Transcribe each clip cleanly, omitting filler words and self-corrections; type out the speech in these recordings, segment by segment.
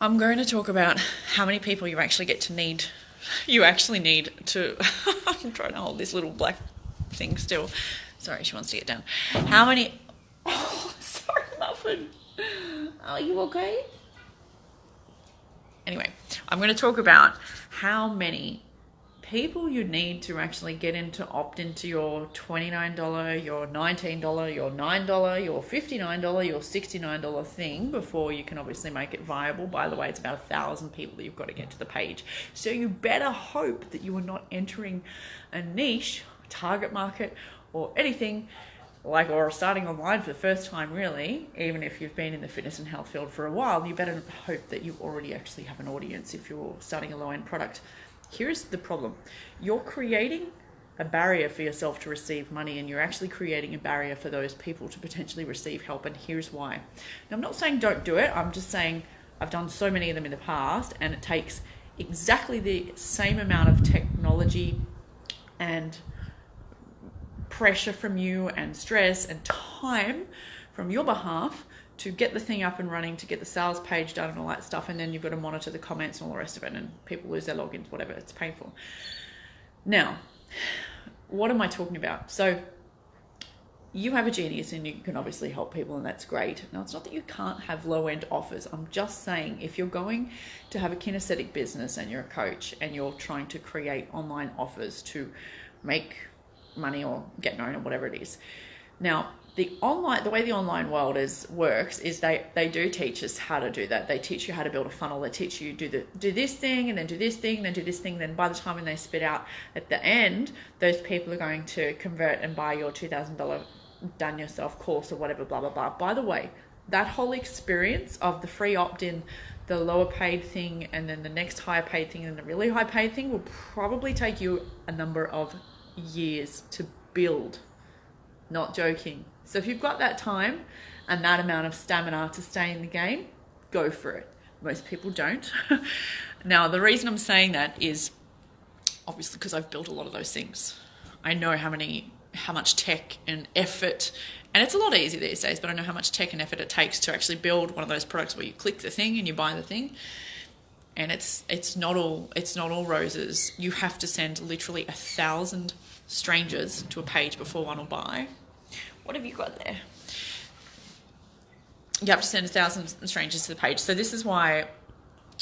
I'm going to talk about how many people you actually need to, I'm trying to hold this little black thing still. Sorry, she wants to get down. How many, oh, sorry, Muffin. Are you okay? Anyway, I'm going to talk about how many people you need to actually get into opt into your $29, your $19, your $9, your $59, your $69 thing before you can obviously make it viable. By the way, it's about 1,000 people that you've got to get to the page. So you better hope that you are not entering a niche, target market, or anything or starting online for the first time, really. Even if you've been in the fitness and health field for a while, you better hope that you already actually have an audience if you're starting a low-end product. Here's the problem. You're creating a barrier for yourself to receive money, and you're actually creating a barrier for those people to potentially receive help, and here's why. Now, I'm not saying don't do it. I'm just saying I've done so many of them in the past, and it takes exactly the same amount of technology and pressure from you and stress and time from your behalf to get the thing up and running, to get the sales page done and all that stuff, and then you've got to monitor the comments and all the rest of it, and people lose their logins, whatever. It's painful. Now, what am I talking about? So you have a genius and you can obviously help people, and that's great. Now, it's not that you can't have low-end offers. I'm just saying if you're going to have a kinesthetic business and you're a coach and you're trying to create online offers to make money or get known or whatever it is. Now, the way the online world works is they do teach us how to do that. They teach you how to build a funnel. They teach you do this thing and then do this thing and then do this thing. Then by the time when they spit out at the end, those people are going to convert and buy your $2,000 done yourself course or whatever, blah, blah, blah. By the way, that whole experience of the free opt-in, the lower paid thing, and then the next higher paid thing and the really high paid thing will probably take you a number of years to build. Not joking. So if you've got that time and that amount of stamina to stay in the game, go for it. Most people don't. Now, the reason I'm saying that is obviously because I've built a lot of those things. I know how much tech and effort, and it's a lot easier these days, but I know how much tech and effort it takes to actually build one of those products where you click the thing and you buy the thing. And it's not all roses. You have to send literally 1,000 strangers to a page before one will buy. What have you got there? You have to send 1,000 strangers to the page. So this is why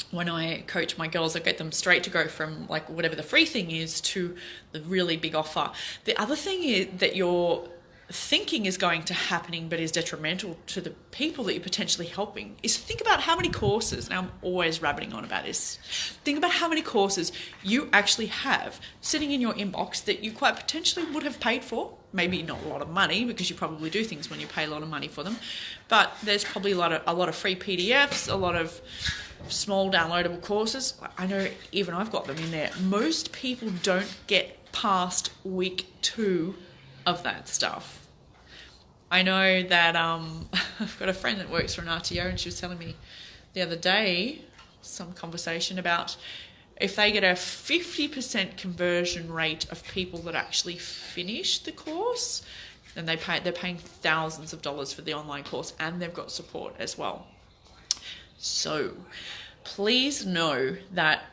when I coach my girls, I get them straight to go from like whatever the free thing is to the really big offer. The other thing is that you're thinking is going to happening but is detrimental to the people that you're potentially helping is think about how many courses, now I'm always rabbiting on about this, think about how many courses you actually have sitting in your inbox that you quite potentially would have paid for. Maybe not a lot of money, because you probably do things when you pay a lot of money for them, but there's probably a lot of free PDFs, a lot of small downloadable courses. I know even I've got them in there. Most people don't get past week 2 of that stuff. I know that I've got a friend that works for an RTO, and she was telling me the other day some conversation about if they get a 50% conversion rate of people that actually finish the course, then they're paying thousands of dollars for the online course, and they've got support as well. So please know that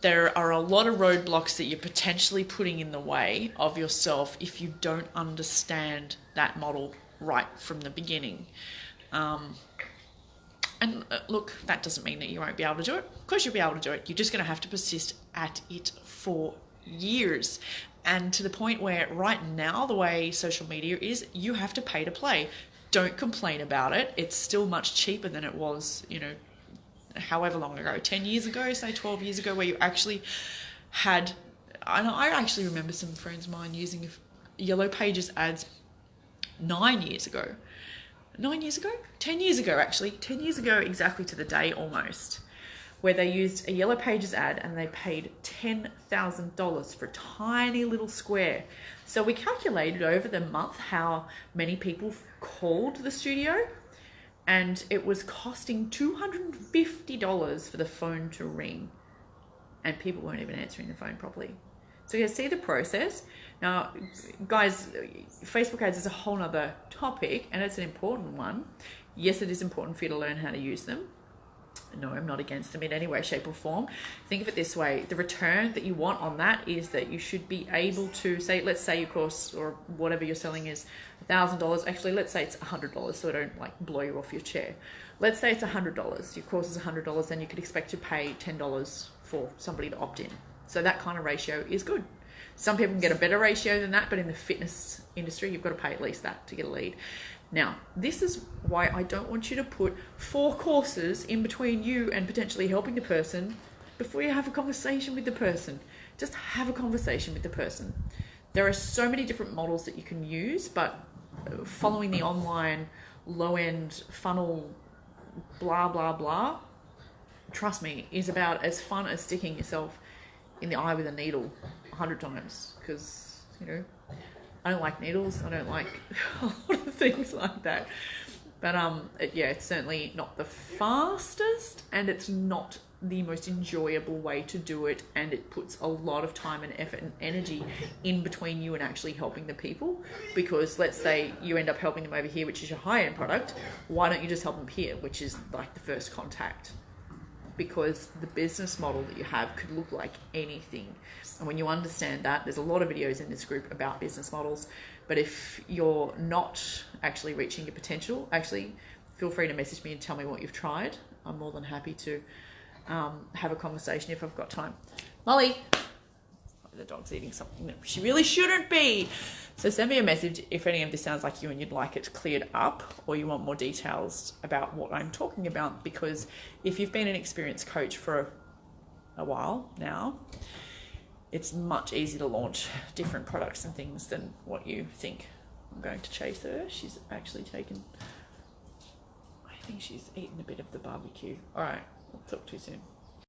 there are a lot of roadblocks that you're potentially putting in the way of yourself if you don't understand that model right from the beginning. And look, that doesn't mean that you won't be able to do it. Of course you'll be able to do it. You're just going to have to persist at it for years. And to the point where right now, the way social media is, you have to pay to play. Don't complain about it. It's still much cheaper than it was, however long ago, 10 years ago, say 12 years ago, where you actually had, I actually remember some friends of mine using Yellow Pages ads 9 years ago. 9 years ago? 10 years ago, actually. 10 years ago, exactly to the day almost, where they used a Yellow Pages ad and they paid $10,000 for a tiny little square. So we calculated over the month how many people called the studio, and it was costing $250 for the phone to ring, and people weren't even answering the phone properly. So you see the process. Now, guys, Facebook ads is a whole nother topic, and it's an important one. Yes, it is important for you to learn how to use them. No, I'm not against them in any way, shape or form. Think of it this way. The return that you want on that is that you should be able to say, let's say your course or whatever you're selling is $1,000. Actually, let's say it's $100 so I don't like blow you off your chair. Let's say it's $100. Your course is $100, then you could expect to pay $10 for somebody to opt in. So that kind of ratio is good. Some people can get a better ratio than that, but in the fitness industry, you've got to pay at least that to get a lead. Now, this is why I don't want you to put 4 courses in between you and potentially helping the person before you have a conversation with the person. Just have a conversation with the person. There are so many different models that you can use, but following the online low-end funnel blah, blah, blah, trust me, is about as fun as sticking yourself in the eye with a needle 100 times. Because, you know, I don't like needles. I don't like a lot of things like that. But yeah, it's certainly not the fastest, and it's not the most enjoyable way to do it, and it puts a lot of time and effort and energy in between you and actually helping the people. Because let's say you end up helping them over here, which is your high-end product, why don't you just help them here, which is like the first contact? Because the business model that you have could look like anything. And when you understand that, there's a lot of videos in this group about business models, but if you're not actually reaching your potential, actually feel free to message me and tell me what you've tried. I'm more than happy to have a conversation if I've got time. Molly, the dog's eating something that she really shouldn't be. So send me a message if any of this sounds like you and you'd like it cleared up, or you want more details about what I'm talking about. Because if you've been an experienced coach for a while now, it's much easier to launch different products and things than what you think. I'm going to chase her. She's actually taken, I think she's eaten a bit of the barbecue. All right, I'll talk to you soon.